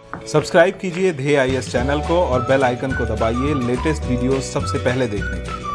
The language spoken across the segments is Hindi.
सब्सक्राइब कीजिए ध्येय आईएएस चैनल को और बेल आइकन को दबाइए लेटेस्ट वीडियो सबसे पहले देखने के लिए।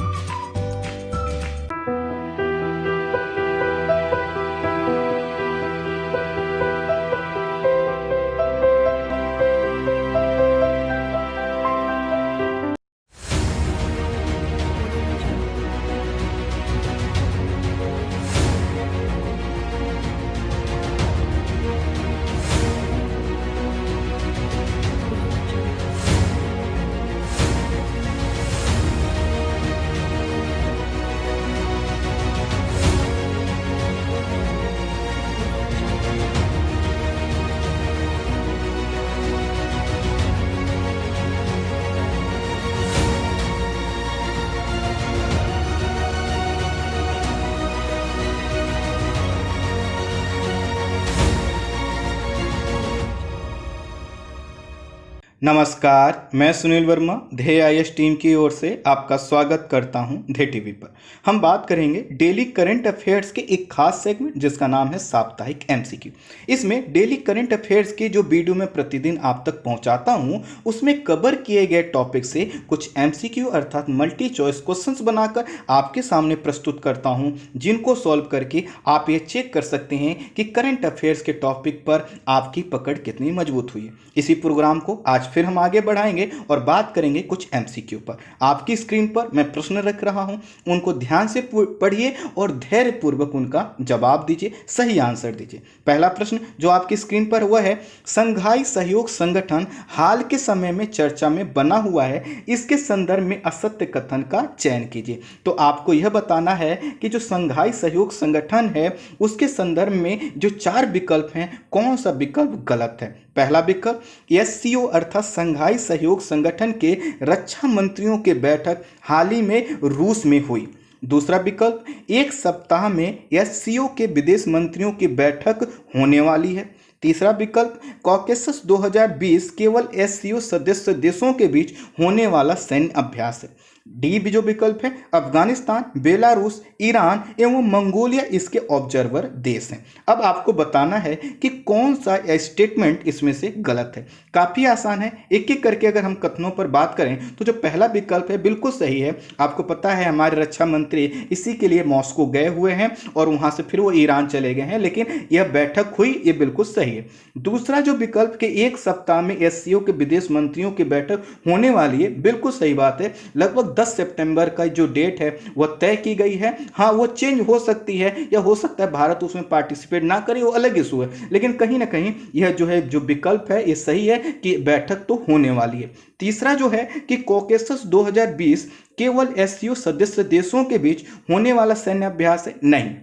नमस्कार, मैं सुनील वर्मा ध्येय आईएएस टीम की ओर से आपका स्वागत करता हूं ध्येय टीवी पर। हम बात करेंगे डेली करंट अफेयर्स के एक खास सेगमेंट जिसका नाम है साप्ताहिक एमसीक्यू। इसमें डेली करंट अफेयर्स की जो वीडियो मैं प्रतिदिन आप तक पहुंचाता हूं उसमें कवर किए गए टॉपिक से कुछ एमसीक्यू अर्थात मल्टी चॉइस क्वेश्चंस बनाकर आपके सामने प्रस्तुत करता हूं, जिनको सॉल्व करके आप ये चेक कर सकते हैं कि करंट अफेयर्स के टॉपिक पर आपकी पकड़ कितनी मजबूत हुई है। इसी प्रोग्राम को आज फिर हम आगे बढ़ाएंगे और बात करेंगे कुछ एमसीक्यू पर। आपकी स्क्रीन पर मैं प्रश्न रख रहा हूं, उनको ध्यान से पढ़िए और धैर्यपूर्वक उनका जवाब दीजिए, सही आंसर दीजिए। पहला प्रश्न जो आपकी स्क्रीन पर हुआ है, संघाई सहयोग संगठन हाल के समय में चर्चा में बना हुआ है, इसके संदर्भ में असत्य कथन का चयन कीजिए। तो आपको यह बताना है कि जो संघाई सहयोग संगठन है उसके संदर्भ में जो 4 विकल्प हैं, कौन सा विकल्प गलत है। पहला विकल्प एससीओ अर्थात संघाई सहयोग संगठन के रक्षा मंत्रियों की बैठक हाल ही में रूस में हुई। दूसरा विकल्प एक सप्ताह में एससीओ के विदेश मंत्रियों की बैठक होने वाली है। तीसरा विकल्प कॉकेसस 2020 केवल एससीओ सदस्य देशों के बीच होने वाला सैन्य अभ्यास है। डी जो विकल्प है अफगानिस्तान, बेलारूस, ईरान एवं मंगोलिया इसके ऑब्जर्वर देश हैं। अब आपको बताना है कि कौन सा स्टेटमेंट इसमें से गलत है। काफ़ी आसान है, एक एक करके अगर हम कथनों पर बात करें तो जो पहला विकल्प है बिल्कुल सही है। आपको पता है हमारे रक्षा मंत्री इसी के लिए मॉस्को गए हुए हैं और वहाँ से फिर वो ईरान चले गए हैं, लेकिन यह बैठक हुई, ये बिल्कुल सही है। दूसरा जो विकल्प के एक सप्ताह में एससीओ के विदेश मंत्रियों की बैठक होने वाली है, बिल्कुल सही बात है। लगभग 10 सितंबर का जो डेट है वह तय की गई है। हाँ, वो चेंज हो सकती है या हो सकता है भारत उसमें पार्टिसिपेट ना करे, वो अलग इशू है, लेकिन कहीं ना कहीं यह जो है जो विकल्प है ये सही है कि बैठक तो होने वाली है। तीसरा जो है कि कॉकेसस 2020 केवल एससीओ सदस्य देशों के बीच होने वाला सैन्य अभ्यास है, नहीं।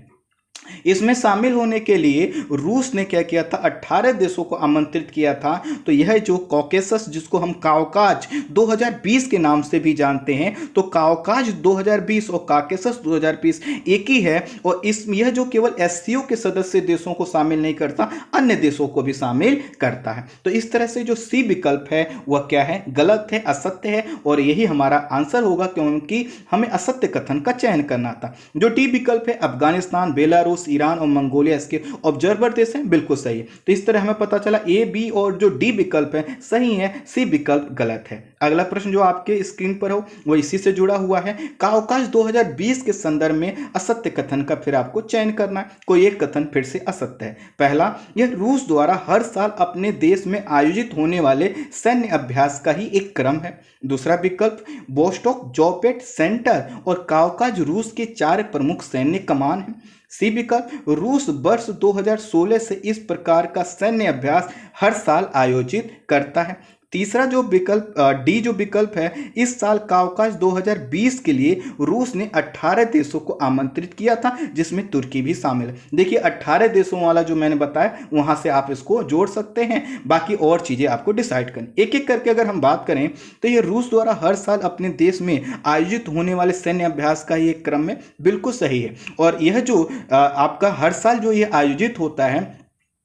इसमें शामिल होने के लिए रूस ने क्या किया था, 18 देशों को आमंत्रित किया था। तो यह जो कॉकेसस जिसको हम काउकाज 2020 के नाम से भी जानते हैं, तो काउकाज 2020 और कॉकेसस 2020 एक ही है। और यह जो केवल एससीओ के सदस्य देशों को शामिल नहीं करता, अन्य देशों को भी शामिल करता है। तो इस तरह से जो सी विकल्प है वह क्या है, गलत है, असत्य है, और यही हमारा आंसर होगा क्योंकि हमें असत्य कथन का चयन करना था। जो डी विकल्प है अफगानिस्तान, बेलारूस, ईरान और मंगोलिया इसके ऑब्जर्वर देश हैं, बिल्कुल सही है। तो इस तरह हमें पता चला ए, बी और जो डी विकल्प है सही है, सी विकल्प गलत है। अगला प्रश्न जो आपके स्क्रीन पर हो वो इसी से जुड़ा हुआ है। काउकाज 2020 के संदर्भ में असत्य कथन का फिर आपको चयन करना है। कोई एक कथन फिर से असत्य है। पहला, यह रूस द्वारा हर साल अपने देश में आयोजित होने वाले सैन्य अभ्यास का ही एक क्रम है। दूसरा विकल्प बोस्टॉक, जोपेट सेंटर और काउकाज रूस के 4 प्रमुख सैन्य कमान हैं। सी विकल्प रूस वर्ष 2016 से इस प्रकार का सैन्य अभ्यास हर साल आयोजित करता है। तीसरा जो विकल्प डी जो विकल्प है, इस साल काउकाज 2020 के लिए रूस ने 18 देशों को आमंत्रित किया था, जिसमें तुर्की भी शामिल है। देखिए 18 देशों वाला जो मैंने बताया वहां से आप इसको जोड़ सकते हैं, बाकी और चीजें आपको डिसाइड करनी। एक एक करके अगर हम बात करें तो ये रूस द्वारा हर साल अपने देश में आयोजित होने वाले सैन्य अभ्यास का ये क्रम में बिल्कुल सही है। और यह जो आपका हर साल जो ये आयोजित होता है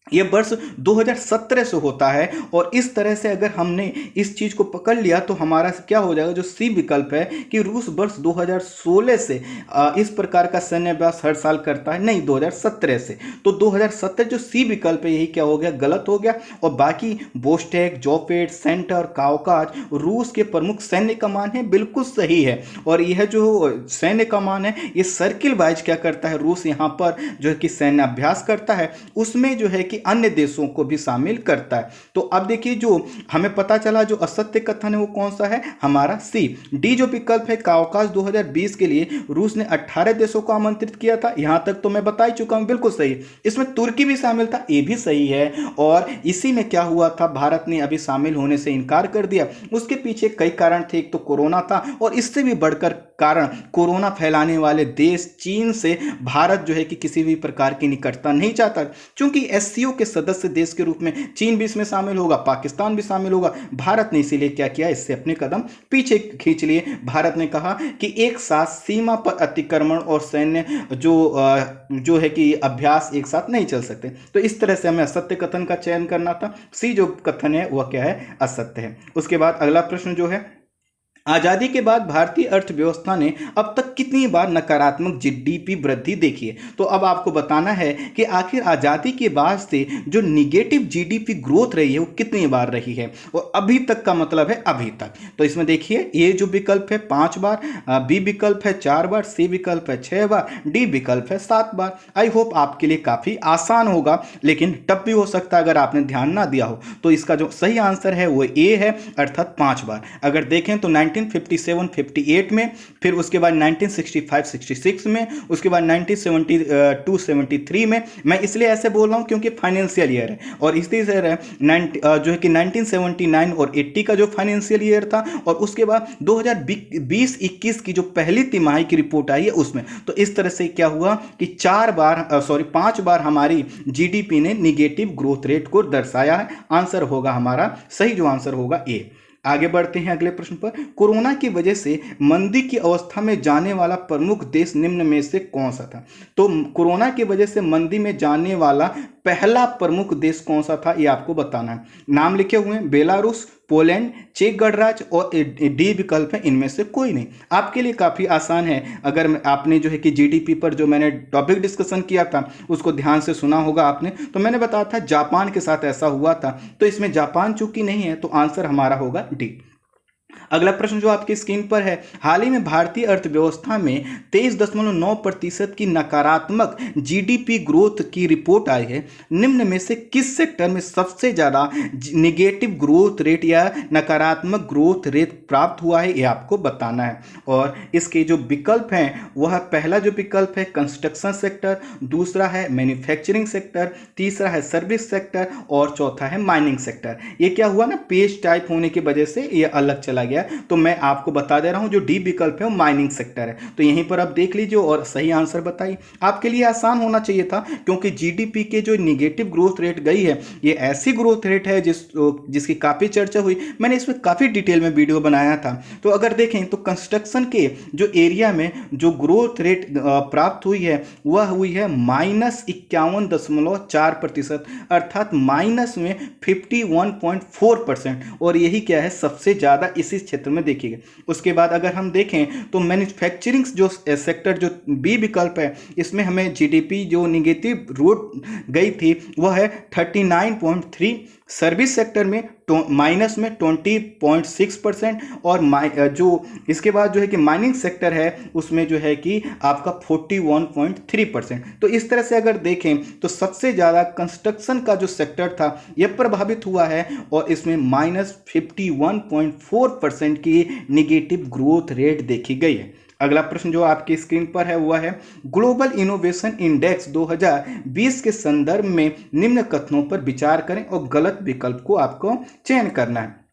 ये वर्ष 2017 से होता है। और इस तरह से अगर हमने इस चीज़ को पकड़ लिया तो हमारा क्या हो जाएगा, जो सी विकल्प है कि रूस वर्ष 2016 से इस प्रकार का सैन्य अभ्यास हर साल करता है, नहीं 2017 से। तो 2017 जो सी विकल्प है यही क्या हो गया, गलत हो गया। और बाकी बोस्टेक, जोपेट, सेंटर, काउकाज रूस के प्रमुख सैन्य कमान है, बिल्कुल सही है। और यह जो सैन्य कमान है ये सर्किल वाइज क्या करता है, रूस यहाँ पर जो है कि सैन्य अभ्यास करता है, उसमें जो है कि अन्य देशों को भी शामिल करता है। तो अब देखिए जो हमें पता चला जो असत्य कथन है वो कौन सा है, हमारा सी। डी जो विकल्प है, काउकाज 2020 के लिए रूस ने 18 देशों को आमंत्रित किया था, यहां तक तो मैं बता ही चुका हूं, बिल्कुल सही। इसमें तुर्की भी शामिल था, ये भी सही है। और इसी में क्या हुआ था, भारत ने अभी शामिल होने से इनकार कर दिया। उसके पीछे कई कारण थे, एक तो कोरोना था, और इससे भी बढ़कर कारण कोरोना फैलाने वाले देश चीन से भारत जो है कि किसी भी प्रकार की निकटता नहीं चाहता, क्योंकि एससीओ के सदस्य देश के रूप में चीन भी इसमें शामिल होगा, पाकिस्तान भी शामिल होगा। भारत ने इसीलिए क्या किया, इससे अपने कदम पीछे खींच लिए। भारत ने कहा कि एक साथ सीमा पर अतिक्रमण और सैन्य जो है कि अभ्यास एक साथ नहीं चल सकते। तो इस तरह से हमें असत्य कथन का चयन करना था। सी जो कथन है वह क्या है, असत्य है। उसके बाद अगला प्रश्न जो है, आजादी के बाद भारतीय अर्थव्यवस्था ने अब तक कितनी बार नकारात्मक जीडीपी वृद्धि देखी है। तो अब आपको बताना है कि आखिर आजादी के बाद से जो निगेटिव जीडीपी ग्रोथ रही है वो कितनी बार रही है, और अभी तक का मतलब है अभी तक। तो इसमें देखिए ये जो विकल्प है 5 बार, बी विकल्प है 4 बार, सी विकल्प है 6 बार, डी विकल्प है 7 बार। आई होप आपके लिए काफी आसान होगा, लेकिन टफ भी हो सकता है अगर आपने ध्यान ना दिया हो। तो इसका जो सही आंसर है वो ए है, अर्थात 5 बार। अगर देखें तो 1957-58 में, फिर उसके बाद 1965-66 में, उसके बाद 1972-73 में। मैं इसलिए ऐसे बोल रहा हूं क्योंकि फाइनेंशियल ईयर है, और इसी तरह जो है कि 1979 और 80 का जो फाइनेंशियल ईयर था, और उसके बाद 2020-21 की जो पहली तिमाही की रिपोर्ट आई है उसमें। तो इस तरह से क्या हुआ कि 5 बार हमारी जीडीपी ने निगेटिव ग्रोथ रेट को दर्शाया है। आंसर होगा हमारा सही, जो आंसर होगा ए। आगे बढ़ते हैं अगले प्रश्न पर। कोरोना की वजह से मंदी की अवस्था में जाने वाला प्रमुख देश निम्न में से कौन सा था। तो कोरोना की वजह से मंदी में जाने वाला पहला प्रमुख देश कौन सा था, ये आपको बताना है। नाम लिखे हुए हैं, बेलारूस, पोलैंड, चेक गणराज्य और डी विकल्प है, इनमें से कोई नहीं। आपके लिए काफ़ी आसान है। अगर आपने जो है कि जीडीपी पर जो मैंने टॉपिक डिस्कशन किया था उसको ध्यान से सुना होगा आपने, तो मैंने बताया था जापान के साथ ऐसा हुआ था। तो इसमें जापान चूंकि नहीं है तो आंसर हमारा होगा डी। अगला प्रश्न जो आपकी स्क्रीन पर है, हाल ही में भारतीय अर्थव्यवस्था में 23.9% की नकारात्मक जीडीपी ग्रोथ की रिपोर्ट आई है। निम्न में से किस सेक्टर में सबसे ज्यादा निगेटिव ग्रोथ रेट या नकारात्मक ग्रोथ रेट प्राप्त हुआ है, यह आपको बताना है। और इसके जो विकल्प हैं वह, पहला जो विकल्प है कंस्ट्रक्शन सेक्टर, दूसरा है मैन्युफैक्चरिंग सेक्टर, तीसरा है सर्विस सेक्टर, और चौथा है माइनिंग सेक्टर। ये क्या हुआ ना, पेज टाइप होने की वजह से ये अलग चला गया, तो मैं आपको बता दे रहा हूं जो डी विकल्प है वो माइनिंग सेक्टर है। तो यहीं पर आप देख लीजिए और सही आंसर बताइए। आपके लिए आसान होना चाहिए था, क्योंकि जीडीपी के जो निगेटिव ग्रोथ रेट गई है ये ऐसी ग्रोथ रेट है जिसकी काफी चर्चा हुई। मैंने इसमें काफी डिटेल में वीडियो बनाया था। तो अगर देखें तो कंस्ट्रक्शन के जो एरिया में जो ग्रोथ रेट प्राप्त हुई है वह हुई है -51.4%, अर्थात माइनस में 51.4%। और यही क्या है, सबसे ज्यादा इसी क्षेत्र में देखिएगा। उसके बाद अगर हम देखें तो मैन्युफैक्चरिंग जो सेक्टर जो बी विकल्प है, इसमें हमें जीडीपी जो निगेटिव रोड गई थी वह है 39.3, सर्विस सेक्टर में माइनस में 20.6%, और जो इसके बाद जो है कि माइनिंग सेक्टर है उसमें जो है कि आपका 41.3%। तो इस तरह से अगर देखें तो सबसे ज़्यादा कंस्ट्रक्शन का जो सेक्टर था यह प्रभावित हुआ है, और इसमें -51.4% की निगेटिव ग्रोथ रेट देखी गई है। अगला प्रश्न जो आपकी स्क्रीन पर है वह है, ग्लोबल इनोवेशन इंडेक्स 2020 के संदर्भ में निम्न कथनों पर विचार करें और गलत विकल्प को आपको चयन करना है।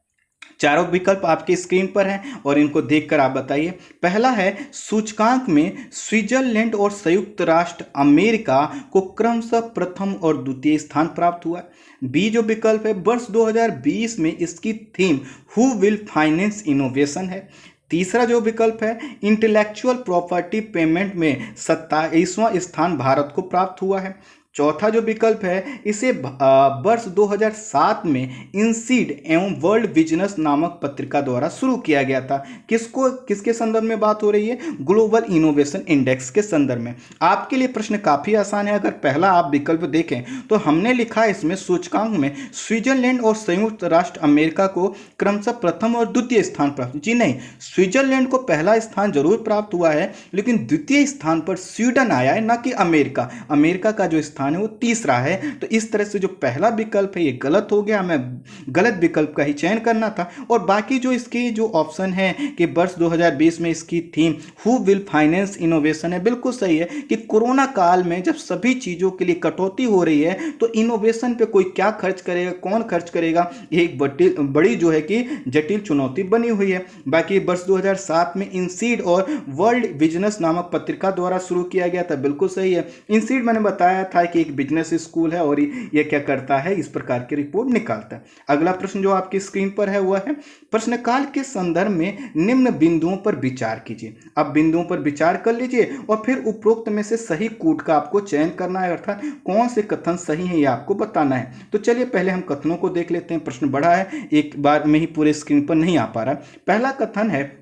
चारों विकल्प आपकी स्क्रीन पर हैं और इनको देखकर आप बताइए। पहला है, सूचकांक में स्विट्जरलैंड और संयुक्त राष्ट्र अमेरिका को क्रमशः प्रथम और द्वितीय स्थान प्राप्त हुआ। बी जो विकल्प है, वर्ष 2020 में इसकी theme who will finance innovation है। तीसरा जो विकल्प है, इंटेलेक्चुअल प्रॉपर्टी पेमेंट में 27वां स्थान भारत को प्राप्त हुआ है। चौथा जो विकल्प है इसे वर्ष 2007 में इंसीड एवं वर्ल्ड बिजनेस नामक पत्रिका द्वारा शुरू किया गया था। किसके संदर्भ में बात हो रही है? ग्लोबल इनोवेशन इंडेक्स के संदर्भ में। आपके लिए प्रश्न काफी आसान है। अगर पहला आप विकल्प देखें तो हमने लिखा है इसमें सूचकांक में स्विट्जरलैंड और संयुक्त राष्ट्र अमेरिका को क्रमशः प्रथम और द्वितीय स्थान प्राप्त। जी नहीं, स्विट्जरलैंड को पहला स्थान जरूर प्राप्त हुआ है, लेकिन द्वितीय स्थान पर स्वीडन आया है, ना कि अमेरिका। अमेरिका का जो स्थान है वो तीसरा है। तो इस तरह से जो पहला विकल्प है ये गलत हो गया, हमें गलत विकल्प का ही चयन करना था। और बाकी जो इसके जो ऑप्शन है कि वर्ष 2020 में इसकी theme who will finance innovation है, बिल्कुल सही है कि कोरोना काल में जब सभी चीजों के लिए कटौती हो रही है तो इनोवेशन पे कोई क्या खर्च करेगा, कौन खर्च करेगा, ये एक बड़ी जो है कि जटिल चुनौती बनी हुई है। बाकी वर्ष 2007 में इंसीड और वर्ल्ड बिजनेस नामक पत्रिका द्वारा शुरू किया गया था, बिल्कुल सही है। इंसीड मैंने बताया था कि एक बिजनेस स्कूल है और ये क्या करता है, इस प्रकार की रिपोर्ट निकालता है। अगला प्रश्न जो आपकी स्क्रीन पर है वह है प्रश्नकाल के संदर्भ में निम्न बिंदुओं पर विचार कीजिए। अब बिंदुओं पर विचार कर लीजिए और फिर उपरोक्त में से सही कूट का आपको चयन करना है, अर्थात कौन से कथन सही है ये आपको बताना है। तो चलिए पहले हम कथनों को देख लेते हैं। प्रश्न बड़ा है, एक बार में ही पूरे स्क्रीन पर नहीं आ पा रहा। पहला कथन है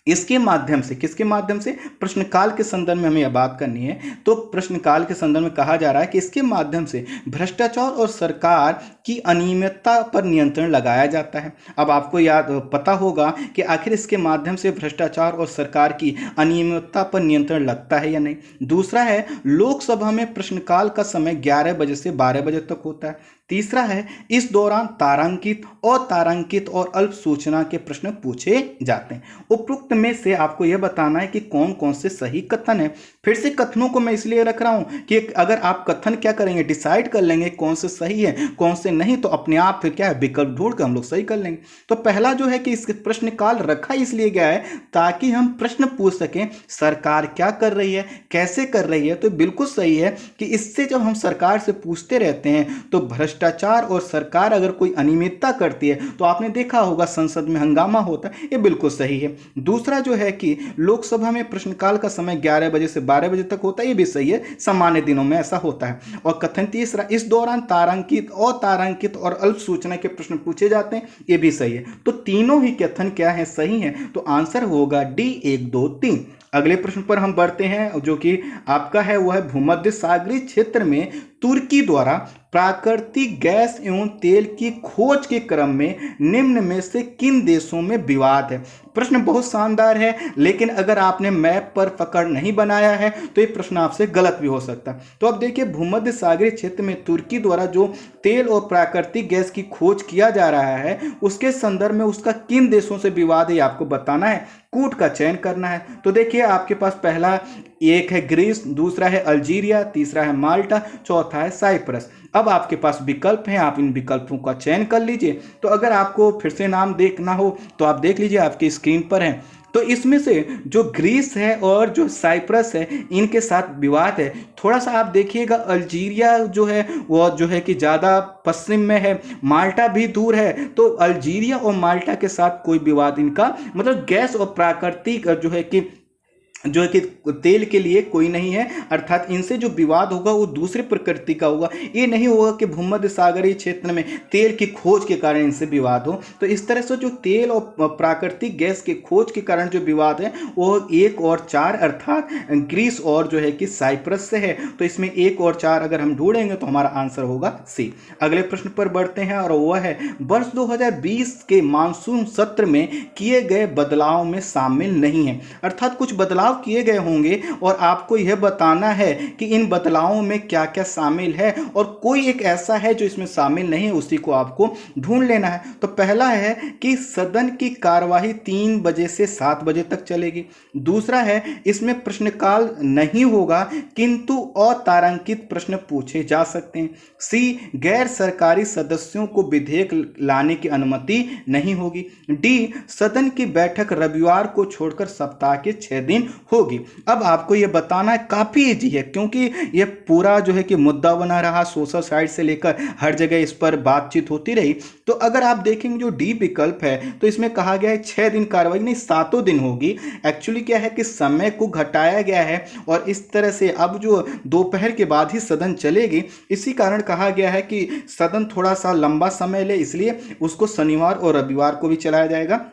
इसके माध्यम से, किसके माध्यम से? प्रश्नकाल के संदर्भ में हमें यह बात करनी है। तो प्रश्नकाल के संदर्भ में कहा जा रहा है कि इसके माध्यम से भ्रष्टाचार और सरकार की अनियमितता पर नियंत्रण लगाया जाता है। अब आपको पता होगा कि आखिर इसके माध्यम से भ्रष्टाचार और सरकार की अनियमितता पर नियंत्रण लगता है या नहीं। दूसरा है लोकसभा में प्रश्नकाल का समय 11 बजे से 12 बजे तक होता है। तीसरा है इस दौरान तारांकित, अतारांकित और अल्प सूचना के प्रश्न पूछे जाते हैं। उपरोक्त में से आपको यह बताना है कि कौन कौन से सही कथन है। फिर से कथनों को मैं इसलिए रख रहा हूं कि अगर आप कथन क्या करेंगे, डिसाइड कर लेंगे कौन से सही है कौन से नहीं, तो अपने आप फिर क्या है विकल्प ढूंढ कर हम लोग सही कर लेंगे। तो पहला जो है कि इस प्रश्न काल रखा इसलिए गया है ताकि हम प्रश्न पूछ सकें सरकार क्या कर रही है, कैसे कर रही है। तो बिल्कुल सही है कि इससे जब हम सरकार से पूछते रहते हैं तो भ्रष्टाचार और सरकार अगर कोई अनियमितता करती है तो आपने देखा होगा संसद में हंगामा होता है, ये बिल्कुल सही है। दूसरा जो है कि लोकसभा में प्रश्नकाल का समय 11 बजे से 12 बजे तक होता है, ये भी सही है, सामान्य दिनों में ऐसा होता है। और कथन तीसरा इस दौरान तारांकित, अतारांकित और अल्प सूचना के प्रश्न पूछे जाते हैं, ये भी सही है। तो तीनों ही कथन क्या है, सही है। तो आंसर होगा डी 1 2 3। अगले प्रश्न पर हम बढ़ते हैं जो कि आपका है वह है भूमध्य सागरीय क्षेत्र में तुर्की द्वारा प्राकृतिक गैस एवं तेल की खोज के क्रम में निम्न में से किन देशों में विवाद है। प्रश्न बहुत शानदार है, लेकिन अगर आपने मैप पर पकड़ नहीं बनाया है तो ये प्रश्न आपसे गलत भी हो सकता है। तो अब देखिए भूमध्य सागरीय क्षेत्र में तुर्की द्वारा जो तेल और प्राकृतिक गैस की खोज किया जा रहा है उसके संदर्भ में उसका किन देशों से विवाद है आपको बताना है, कूट का चयन करना है। तो देखिए आपके पास पहला एक है ग्रीस, दूसरा है अल्जीरिया, तीसरा है माल्टा, चौथा है साइप्रस। अब आपके पास विकल्प हैं, आप इन विकल्पों का चयन कर लीजिए। तो अगर आपको फिर से नाम देखना हो तो आप देख लीजिए, आपकी स्क्रीन पर है। तो इसमें से जो ग्रीस है और जो साइप्रस है इनके साथ विवाद है। थोड़ा सा आप देखिएगा अल्जीरिया जो है वो जो है कि ज़्यादा पश्चिम में है, माल्टा भी दूर है। तो अल्जीरिया और माल्टा के साथ कोई विवाद इनका मतलब गैस और प्राकृतिक जो है कि तेल के लिए कोई नहीं है, अर्थात इनसे जो विवाद होगा वो दूसरे प्रकृति का होगा। ये नहीं होगा कि भूमध्य सागरीय क्षेत्र में तेल की खोज के कारण इनसे विवाद हो। तो इस तरह से जो तेल और प्राकृतिक गैस के खोज के कारण जो विवाद है वो 1 और 4 अर्थात ग्रीस और जो है कि साइप्रस से है। तो इसमें 1 और 4 अगर हम ढूंढेंगे तो हमारा आंसर होगा सी। अगले प्रश्न पर बढ़ते हैं और वह है वर्ष 2020 के मानसून सत्र में किए गए बदलाव में शामिल नहीं है, अर्थात कुछ बदलाव किए गए होंगे और आपको यह बताना है कि इन बदलावों में क्या क्या शामिल है और कोई एक ऐसा है जो इसमें शामिल नहीं है, उसी को आपको ढूंढ लेना है। तो पहला है कि सदन की कार्यवाही 3 बजे से 7 बजे तक चलेगी। दूसरा है इसमें प्रश्नकाल नहीं होगा किंतु अतारांकित प्रश्न पूछे जा सकते हैं। सी गैर सरकारी सदस्यों को विधेयक लाने की अनुमति नहीं होगी। डी सदन की बैठक रविवार को छोड़कर सप्ताह के 6 दिन होगी। अब आपको ये बताना है, काफ़ी ईजी है क्योंकि ये पूरा जो है कि मुद्दा बना रहा, सोशल साइट से लेकर हर जगह इस पर बातचीत होती रही। तो अगर आप देखेंगे जो डी विकल्प है तो इसमें कहा गया है 6 दिन कार्रवाई नहीं 7 दिन होगी। एक्चुअली क्या है कि समय को घटाया गया है और इस तरह से अब जो दोपहर के बाद ही सदन चलेगी, इसी कारण कहा गया है कि सदन थोड़ा सा लंबा समय ले, इसलिए उसको शनिवार और रविवार को भी चलाया जाएगा।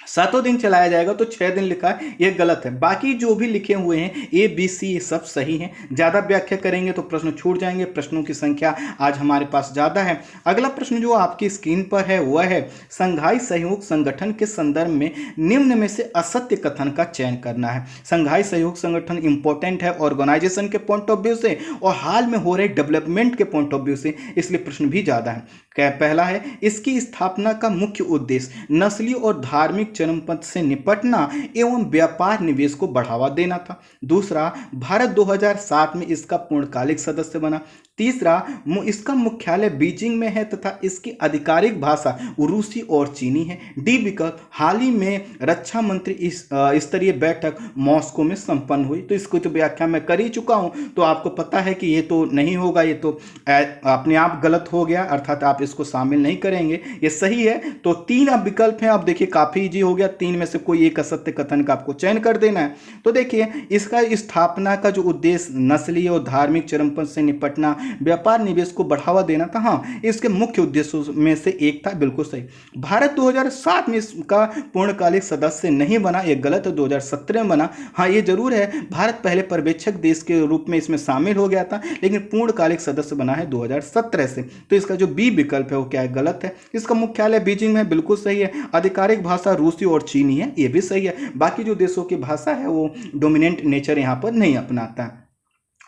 7 दिन चलाया जाएगा, तो 6 दिन लिखा है, ये गलत है। बाकी जो भी लिखे हुए हैं ए बी सी ये सब सही हैं। ज़्यादा व्याख्या करेंगे तो प्रश्न छूट जाएंगे, प्रश्नों की संख्या आज हमारे पास ज़्यादा है। अगला प्रश्न जो आपकी स्क्रीन पर है वह है संघाई सहयोग संगठन के संदर्भ में निम्न में से असत्य कथन का चयन करना है। संघाई सहयोग संगठन इंपॉर्टेंट है ऑर्गेनाइजेशन के पॉइंट ऑफ व्यू से और हाल में हो रहे डेवलपमेंट के पॉइंट ऑफ व्यू से, इसलिए प्रश्न भी ज़्यादा है। पहला है इसकी स्थापना का मुख्य उद्देश्य नस्ली और धार्मिक चरमपंथ से निपटना एवं व्यापार निवेश को बढ़ावा देना था। दूसरा, भारत 2007 में इसका पूर्णकालिक सदस्य बना। तीसरा, इसका मुख्यालय बीजिंग में है तथा इसकी आधिकारिक भाषा रूसी और चीनी है। डी विकल्प, हाल ही में रक्षा मंत्री स्तरीय बैठक मॉस्को में संपन्न हुई। तो इसको तो व्याख्या मैं कर ही चुका हूं, तो आपको पता है कि ये तो नहीं होगा, ये तो अपने आप गलत हो गया, अर्थात आप इसको शामिल नहीं करेंगे, ये सही है। तो 3 अब विकल्प हैं, अब देखिए काफी इजी हो गया, 3 में से कोई एक असत्य कथन का आपको चयन कर देना है। तो देखिए इसका स्थापना का जो उद्देश्य नस्ली और धार्मिक चरमपंथ से निपटना, व्यापार निवेश को बढ़ावा देना था, हाँ इसके मुख्य उद्देश्यों में से एक था, बिल्कुल सही। भारत 2007 में इसका पूर्णकालिक सदस्य नहीं बना, ये गलत है, 2017 में बना। हाँ ये जरूर है, भारत पहले पर्यवेक्षक देश के रूप में इसमें शामिल हो गया था, लेकिन पूर्णकालिक सदस्य बना है 2017 से। तो इसका जो बी विकल्प है वो क्या है, गलत है। इसका मुख्यालय बीजिंग में, बिल्कुल सही है। आधिकारिक भाषा रूसी और चीनी है, ये भी सही है। बाकी जो देशों की भाषा है वो डोमिनेंट नेचर यहाँ पर नहीं अपनाता।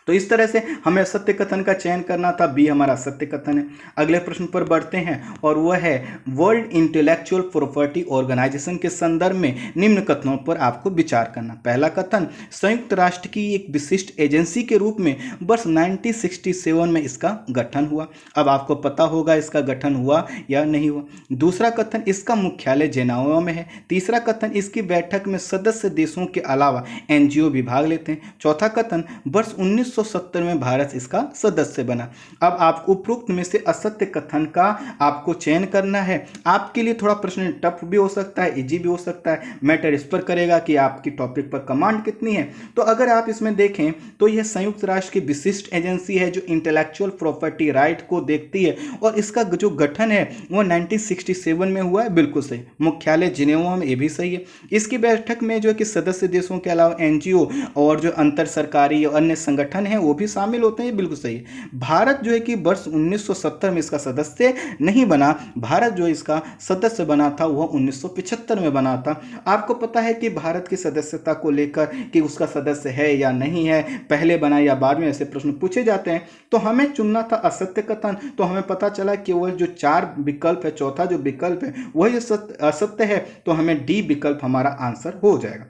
तो इस तरह से हमें सत्य कथन का चयन करना था, बी हमारा सत्य कथन है। अगले प्रश्न पर बढ़ते हैं और वह है वर्ल्ड इंटेलेक्चुअल प्रॉपर्टी ऑर्गेनाइजेशन के संदर्भ में निम्न कथनों पर आपको विचार करना। पहला कथन, संयुक्त राष्ट्र की एक विशिष्ट एजेंसी के रूप में वर्ष 1967 में इसका गठन हुआ। अब आपको पता होगा इसका गठन हुआ या नहीं हुआ। दूसरा कथन, इसका मुख्यालय जेनेवा में है। तीसरा कथन, इसकी बैठक में सदस्य देशों के अलावा एनजीओ भी भाग लेते हैं। चौथा कथन, वर्ष 1970 में भारत इसका सदस्य बना। अब आपको उपरोक्त में से असत्य कथन का आपको चयन करना है। आपके लिए थोड़ा प्रश्न टफ भी हो सकता है, इजी भी हो सकता है, मैटर इस पर करेगा कि आपकी टॉपिक पर कमांड कितनी है। तो अगर आप इसमें देखें तो यह संयुक्त राष्ट्र की विशिष्ट एजेंसी है जो इंटेलेक्चुअल प्रॉपर्टी राइट को देखती है और इसका जो गठन है वो 1967 में हुआ है, बिल्कुल सही। मुख्यालय जिनेवा में, ये भी सही है। इसकी बैठक में जो है कि सदस्य देशों के अलावा एनजीओ और जो अंतर सरकारी और अन्य संगठन है वो भी शामिल होते हैं, बिल्कुल सही है। भारत जो है कि वर्ष 1970 में इसका सदस्य नहीं बना, भारत जो इसका सदस्य बना था वह 1975 में बना था। आपको पता है कि भारत की सदस्यता को लेकर कि उसका सदस्य है या नहीं है, पहले बना या बाद में, ऐसे प्रश्न पूछे जाते हैं। तो हमें चुनना था असत्य कथन, तो हमें पता चला कि वह जो 4 विकल्प है, चौथा जो विकल्प है वही असत्य है, तो हमें डी विकल्प हमारा आंसर हो जाएगा।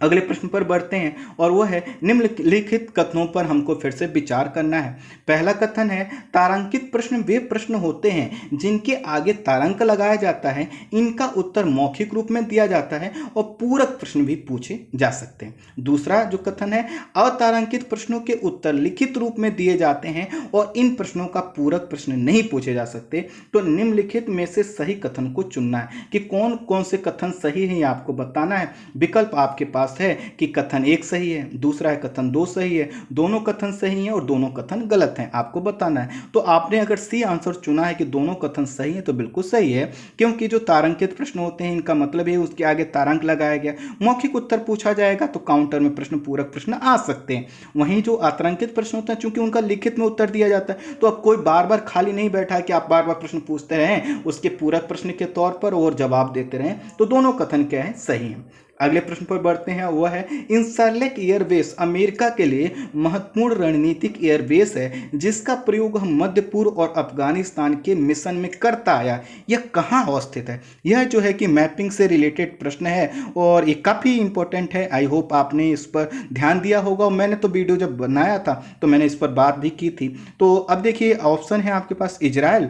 अगले प्रश्न पर बढ़ते हैं और वह है निम्नलिखित कथनों पर हमको फिर से विचार करना है। पहला कथन है तारांकित प्रश्न वे प्रश्न होते हैं जिनके आगे तारांक लगाया जाता है, इनका उत्तर मौखिक रूप में दिया जाता है और पूरक प्रश्न भी पूछे जा सकते हैं। दूसरा जो कथन है अतारांकित प्रश्नों के उत्तर लिखित रूप में दिए जाते हैं और इन प्रश्नों का पूरक प्रश्न नहीं पूछे जा सकते। तो निम्नलिखित में से सही कथन को चुनना है कि कौन कौन से कथन सही है, आपको बताना है। विकल्प आपके पास है कि कथन 1 सही है, दूसरा है कथन 2 सही है, दोनों कथन सही हैं और दोनों कथन गलत हैं, आपको बताना है। तो आपने अगर सी आंसर चुना है कि दोनों कथन सही है तो बिल्कुल सही है, क्योंकि जो तारांकित प्रश्न होते हैं इनका मतलब है उसके आगे तारांक लगाया गया। मौखिक उत्तर पूछा जाएगा तो काउंटर में प्रश्न पूरक प्रश्न आ सकते हैं। वहीं जो अतारांकित प्रश्न होता है चूंकि उनका लिखित में उत्तर दिया जाता है, तो अब कोई बार बार खाली नहीं बैठा है कि आप बार बार प्रश्न पूछते रहें उसके पूरक प्रश्न के तौर पर और जवाब देते रहें। तो दोनों कथन क्या है, सही है। अगले प्रश्न पर बढ़ते हैं, वह है इंसरलेक एयरबेस अमेरिका के लिए महत्वपूर्ण रणनीतिक एयरबेस है जिसका प्रयोग हम मध्य पूर्व और अफगानिस्तान के मिशन में करता आया। यह कहाँ अवस्थित है? यह जो है कि मैपिंग से रिलेटेड प्रश्न है और ये काफ़ी इंपॉर्टेंट है। आई होप आपने इस पर ध्यान दिया होगा। मैंने तो वीडियो जब बनाया था तो मैंने इस पर बात भी की थी। तो अब देखिए ऑप्शन है आपके पास इजराइल,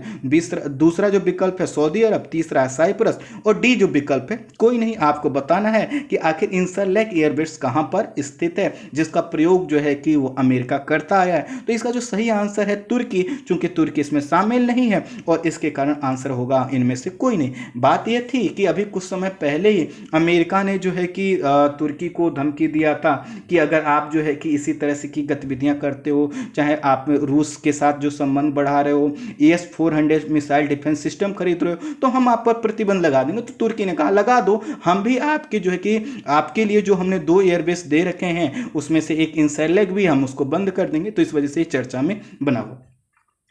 दूसरा जो विकल्प है सऊदी अरब, तीसरा है साइप्रस और डी जो विकल्प है कोई नहीं। आपको बताना है कि आखिर इंसरलैक एयरबेस कहाँ पर स्थित है, जिसका प्रयोग जो है कि वो अमेरिका करता आया है। तो इसका जो सही आंसर है तुर्की, चूंकि तुर्की इसमें शामिल नहीं है और इसके कारण आंसर होगा इनमें से कोई नहीं। बात यह थी कि अभी कुछ समय पहले ही अमेरिका ने जो है कि तुर्की को धमकी दिया था कि अगर आप जो है कि इसी तरह से की गतिविधियां करते हो, चाहे आप रूस के साथ जो संबंध बढ़ा रहे हो, AS-400 मिसाइल डिफेंस सिस्टम खरीद रहे हो, तो हम आप पर प्रतिबंध लगा देंगे। तो तुर्की ने कहा लगा दो, हम भी आपके जो है कि आपके लिए जो हमने 2 एयरबेस दे रखे हैं उसमें से एक इंसरलैक भी हम उसको बंद कर देंगे। तो इस वजह से चर्चा में बना हुआ।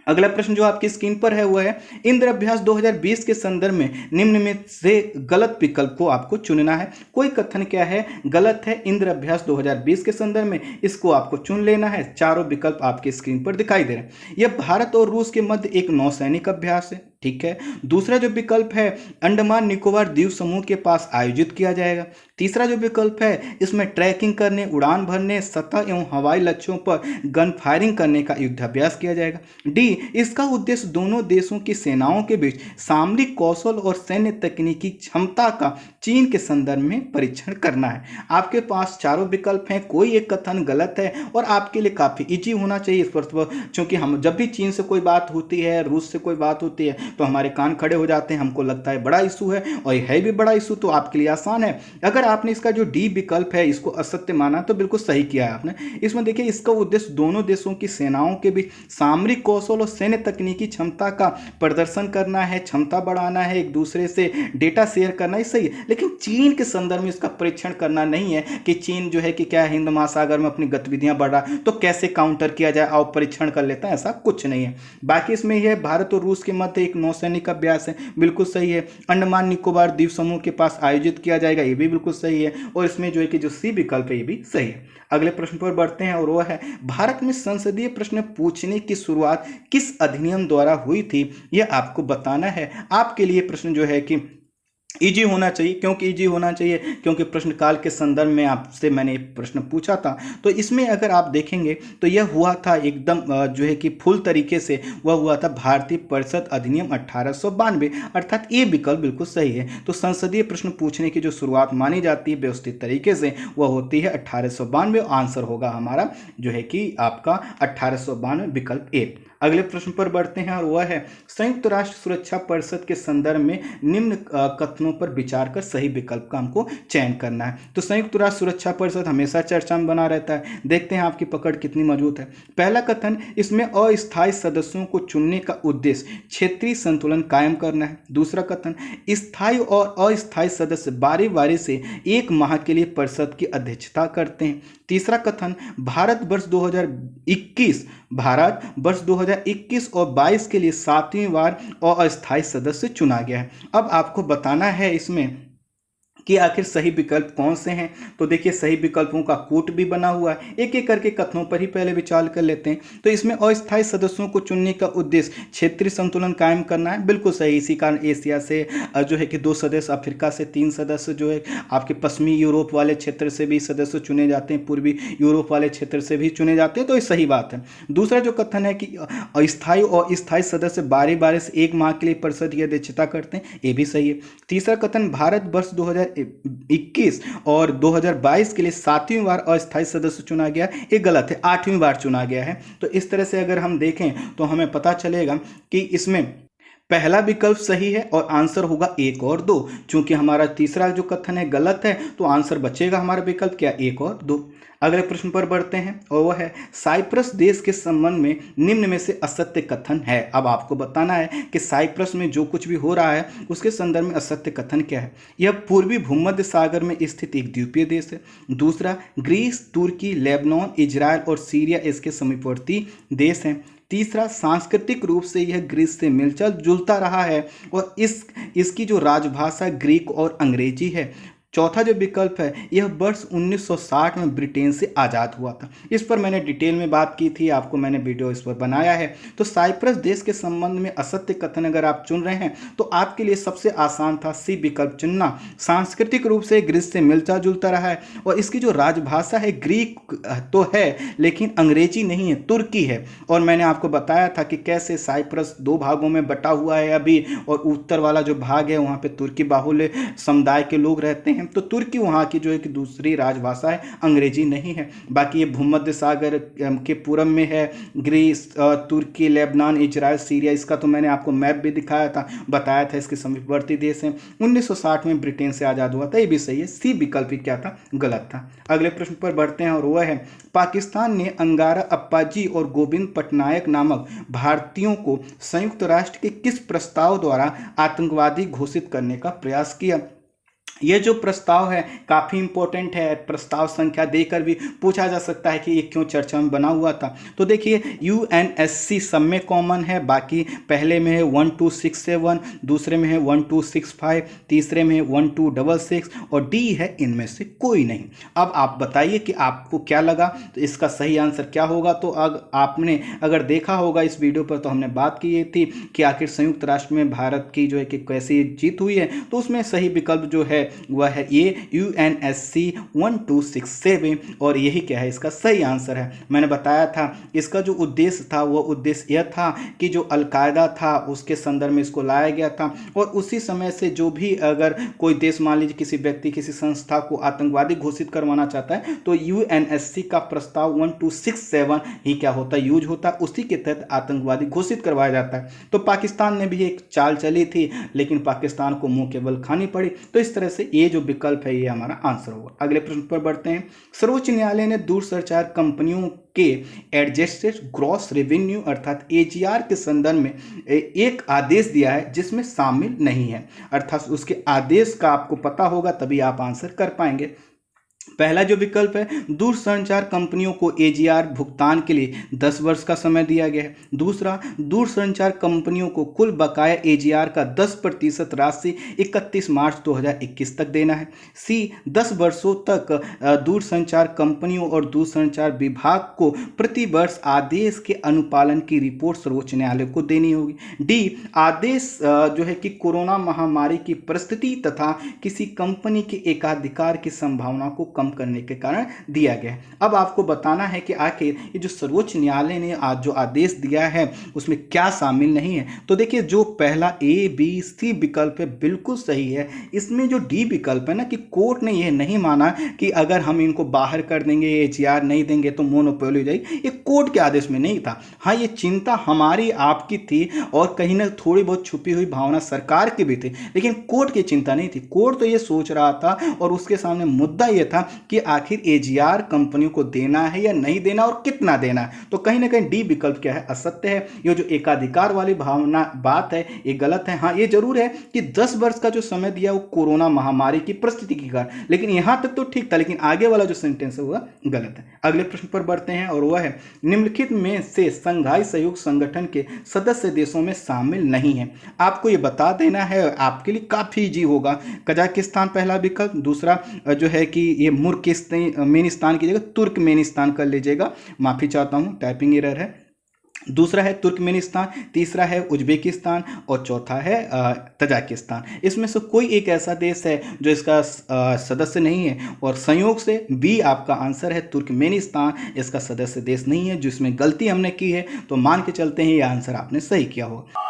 अगला प्रश्न जो आपकी स्क्रीन पर है वो है इंद्र अभ्यास 2020 के संदर्भ में निम्न में से गलत विकल्प को आपको चुनना है। कोई कथन क्या है गलत है इंद्र अभ्यास 2020 के संदर्भ में, इसको आपको चुन लेना है। चारों विकल्प आपके स्क्रीन पर दिखाई दे रहे हैं। यह भारत और रूस के मध्य एक नौसैनिक अभ्यास है, ठीक है। दूसरा जो विकल्प है अंडमान निकोबार द्वीप समूह के पास आयोजित किया जाएगा। तीसरा जो विकल्प है इसमें ट्रैकिंग करने, उड़ान भरने, सतह एवं हवाई लक्ष्यों पर गन फायरिंग करने का युद्धाभ्यास किया जाएगा। डी, इसका उद्देश्य दोनों देशों की सेनाओं के बीच सामरिक कौशल और सैन्य तकनीकी क्षमता का चीन के संदर्भ में परीक्षण करना है। आपके पास चारों विकल्प हैं, कोई एक कथन गलत है और आपके लिए काफी इजी होना चाहिए इस पर, क्योंकि हम जब भी चीन से कोई बात होती है, रूस से कोई बात होती है तो हमारे कान खड़े हो जाते हैं, हमको लगता है बड़ा इशू है और यह है भी बड़ा इशू, तो आपके लिए आसान है। अगर आपने इसका जो डी विकल्प है इसको असत्य माना तो बिल्कुल सही किया है आपने। इसमें देखिए इसका उद्देश्य दोनों देशों की सेनाओं के बीच सामरिक कौशल और सैन्य तकनीकी क्षमता का प्रदर्शन करना है, क्षमता बढ़ाना है, एक दूसरे से डेटा शेयर करना है, सही है। लेकिन चीन के संदर्भ में इसका परीक्षण करना नहीं है कि चीन जो है कि क्या हिंद महासागर में अपनी गतिविधियां बढ़ा तो कैसे काउंटर किया जाए, आओ परीक्षण कर लेता है, ऐसा कुछ नहीं है। बाकी इसमें यह भारत और रूस के मध्य एक नौसैनिक अभ्यास है, बिल्कुल सही है। अंडमान निकोबार द्वीप समूह के पास आयोजित किया जाएगा, ये भी बिल्कुल सही है। और इसमें जो है कि जो सी विकल्प है ये भी सही है। अगले प्रश्न पर बढ़ते हैं और वह है भारत में संसदीय प्रश्न पूछने की शुरुआत किस अधिनियम द्वारा हुई थी, यह आपको बताना है। आपके लिए प्रश्न जो है कि इजी होना चाहिए। क्योंकि इजी होना चाहिए क्योंकि प्रश्नकाल के संदर्भ में आपसे मैंने प्रश्न पूछा था, तो इसमें अगर आप देखेंगे तो यह हुआ था एकदम जो है कि फुल तरीके से वह हुआ था भारतीय परिषद अधिनियम 1892, अर्थात ये विकल्प बिल्कुल सही है। तो संसदीय प्रश्न पूछने की जो शुरुआत मानी जाती है व्यवस्थित तरीके से वह होती है 1892। आंसर होगा हमारा जो है कि आपका 1892 विकल्प ए। अगले प्रश्न पर बढ़ते हैं और वह है संयुक्त राष्ट्र सुरक्षा परिषद के संदर्भ में निम्न कथनों पर विचार कर सही विकल्प का हमको चयन करना है। तो संयुक्त राष्ट्र सुरक्षा परिषद हमेशा चर्चा में बना रहता है, देखते हैं आपकी पकड़ कितनी मजबूत है। पहला कथन, इसमें अस्थायी सदस्यों को चुनने का उद्देश्य क्षेत्रीय संतुलन कायम करना है। दूसरा कथन, स्थायी और अस्थायी सदस्य बारी बारी से 1 माह के लिए परिषद की अध्यक्षता करते हैं। तीसरा कथन, भारत वर्ष 2021 और 22 के लिए 7वीं बार अस्थायी सदस्य चुना गया है। अब आपको बताना है इसमें कि आखिर सही विकल्प कौन से हैं। तो देखिए सही विकल्पों का कूट भी बना हुआ है, एक एक करके कथनों पर ही पहले विचार कर लेते हैं। तो इसमें अस्थायी सदस्यों को चुनने का उद्देश्य क्षेत्रीय संतुलन कायम करना है, बिल्कुल सही। इसी कारण एशिया से जो है कि 2 सदस्य, अफ्रीका से 3 सदस्य, जो है आपके पश्चिमी यूरोप वाले क्षेत्र से भी सदस्य चुने जाते हैं, पूर्वी यूरोप वाले क्षेत्र से भी चुने जाते हैं, तो ये सही बात है। दूसरा जो कथन है कि अस्थायी और स्थायी सदस्य बारी बारी से 1 माह के लिए परिषद की अध्यक्षता करते हैं, ये भी सही है। तीसरा कथन, भारत वर्ष 2021 और 2022 के लिए 7वीं बार अस्थायी सदस्य चुना गया, ये गलत है, 8वीं बार चुना गया है। तो इस तरह से अगर हम देखें तो हमें पता चलेगा कि इसमें पहला विकल्प सही है और आंसर होगा 1 और 2। चूंकि हमारा तीसरा जो कथन है गलत है तो आंसर बचेगा हमारा विकल्प क्या, 1 और 2। अगले प्रश्न पर बढ़ते हैं और वह है साइप्रस देश के संबंध में निम्न में से असत्य कथन है। अब आपको बताना है कि साइप्रस में जो कुछ भी हो रहा है उसके संदर्भ में असत्य कथन क्या है। यह पूर्वी भूमध्य सागर में स्थित एक द्वीपीय देश है। दूसरा, ग्रीस, तुर्की, लेबनान, इजराइल और सीरिया इसके समीपवर्ती देश हैं। तीसरा, सांस्कृतिक रूप से यह ग्रीस से मिलता जुलता रहा है और इसकी जो राजभाषा ग्रीक और अंग्रेजी है। चौथा जो विकल्प है यह वर्ष 1960 में ब्रिटेन से आज़ाद हुआ था। इस पर मैंने डिटेल में बात की थी, आपको मैंने वीडियो इस पर बनाया है। तो साइप्रस देश के संबंध में असत्य कथन अगर आप चुन रहे हैं तो आपके लिए सबसे आसान था सी विकल्प चुनना। सांस्कृतिक रूप से ग्रीस से मिलता जुलता रहा है और इसकी जो राजभाषा है ग्रीक तो है लेकिन अंग्रेजी नहीं है, तुर्की है। और मैंने आपको बताया था कि कैसे साइप्रस 2 भागों में बटा हुआ है अभी, और उत्तर वाला जो भाग है वहाँ पे तुर्की बाहुल्य समुदाय के लोग रहते हैं हैं। तो तुर्की वहाँ की जो है कि दूसरी राजभाषा है, अंग्रेजी नहीं है। बाकी ये भूमध्य सागर के पूरब में है, ग्रीस, तुर्की, लेबनान, इजराइल, सीरिया, इसका तो मैंने आपको मैप भी दिखाया था, बताया था इसके समीपवर्ती देश हैं। 1960 में ब्रिटेन से आज़ाद हुआ था, ये भी सही है। सी विकल्प ही क्या था, गलत था। अगले प्रश्न पर बढ़ते हैं और वह है पाकिस्तान ने अंगारा अप्पाजी और गोविंद पटनायक नामक भारतीयों को संयुक्त राष्ट्र के किस प्रस्ताव द्वारा आतंकवादी घोषित करने का प्रयास किया। ये जो प्रस्ताव है काफ़ी इंपॉर्टेंट है, प्रस्ताव संख्या देकर भी पूछा जा सकता है कि ये क्यों चर्चा में बना हुआ था। तो देखिए UNSC सब में कॉमन है, बाकी पहले में है 1267, दूसरे में है 1265, तीसरे में है 1266 और डी है इनमें से कोई नहीं। अब आप बताइए कि आपको क्या लगा, तो इसका सही आंसर क्या होगा। तो आपने अगर देखा होगा इस वीडियो पर, तो हमने बात की थी कि आखिर संयुक्त राष्ट्र में भारत की जो है कि कैसी जीत हुई है, तो उसमें सही विकल्प जो है वह है ये UNSC 1267 और यही क्या है, इसका सही आंसर है। मैंने बताया था इसका जो उद्देश्य था वह उद्देश्य यह था कि जो अलकायदा था उसके संदर्भ में इसको लाया गया था और उसी समय से जो भी अगर कोई देश मान लीजिए किसी व्यक्ति किसी संस्था को आतंकवादी घोषित करवाना चाहता है तो UNSC का प्रस्ताव 1267 ही क्या होता है, यूज होता है, उसी के तहत आतंकवादी घोषित करवाया जाता है। तो पाकिस्तान ने भी एक चाल चली थी, लेकिन पाकिस्तान को मुंह के बल खानी पड़ी। तो इस तरह से ये जो विकल्प है ये हमारा आंसर होगा। अगले प्रश्न पर बढ़ते हैं। सर्वोच्च न्यायालय ने दूरसंचार कंपनियों के एडजस्टेड ग्रॉस रेवेन्यू अर्थात AGR के संदर्भ में एक आदेश दिया है जिसमें शामिल नहीं है, अर्थात उसके आदेश का आपको पता होगा तभी आप आंसर कर पाएंगे। पहला जो विकल्प है, दूरसंचार कंपनियों को AGR भुगतान के लिए 10 वर्ष का समय दिया गया है। दूसरा, दूरसंचार कंपनियों को कुल बकाया AGR का 10% राशि 31 मार्च 2021 तक देना है। सी, 10 वर्षों तक दूरसंचार कंपनियों और दूरसंचार विभाग को प्रति वर्ष आदेश के अनुपालन की रिपोर्ट सर्वोच्च न्यायालय को देनी होगी। डी, आदेश जो है कि कोरोना महामारी की परिस्थिति तथा किसी कंपनी के एकाधिकार की संभावना को कम करने के कारण दिया गया है। अब आपको बताना है कि आखिर ये जो सर्वोच्च न्यायालय ने आज जो आदेश दिया है उसमें क्या शामिल नहीं है। तो देखिए जो पहला ABC विकल्प है बिल्कुल सही है। इसमें जो डी विकल्प है ना कि कोर्ट ने यह नहीं माना कि अगर हम इनको बाहर कर देंगे, AGR नहीं देंगे तो मोनोपोली हो जाएगी, ये कोर्ट के आदेश में नहीं था। हाँ, ये चिंता हमारी आपकी थी और कहीं ना थोड़ी बहुत छुपी हुई भावना सरकार की भी थी, लेकिन कोर्ट की चिंता नहीं थी। कोर्ट तो ये सोच रहा था और उसके सामने मुद्दा ये था कि आखिर AGR कंपनियों को देना है या नहीं देना और कितना देना है। तो कहीं ना कहीं डी विकल्प क्या है, असत्य है। ये जो एकाधिकार वाली भावना बात है ये गलत है। हाँ, ये जरूर है कि 10 वर्ष का जो समय दिया वो कोरोना महामारी की परिस्थिति के कारण, लेकिन यहां तक तो ठीक था, लेकिन आगे वाला जो सेंटेंस है वह गलत है। अगले प्रश्न पर बढ़ते हैं और वह है निम्नलिखित में से संघाई सहयोग संगठन के सदस्य देशों में शामिल नहीं है। आपको ये बता देना है, आपके लिए काफी इजी होगा। कजाकिस्तान पहला विकल्प, दूसरा जो है कि ये मुर्कमेनिस्तान की जगह तुर्कमेनिस्तान कर लीजिएगा, माफी चाहता हूँ टाइपिंग एरर है। दूसरा है तुर्कमेनिस्तान, तीसरा है उज्बेकिस्तान और चौथा है तजाकिस्तान। इसमें से कोई एक ऐसा देश है जो इसका सदस्य नहीं है और संयोग से बी आपका आंसर है, तुर्कमेनिस्तान इसका सदस्य देश नहीं है। जिसमें गलती हमने की है तो मान के चलते हैं ये आंसर आपने सही किया होगा।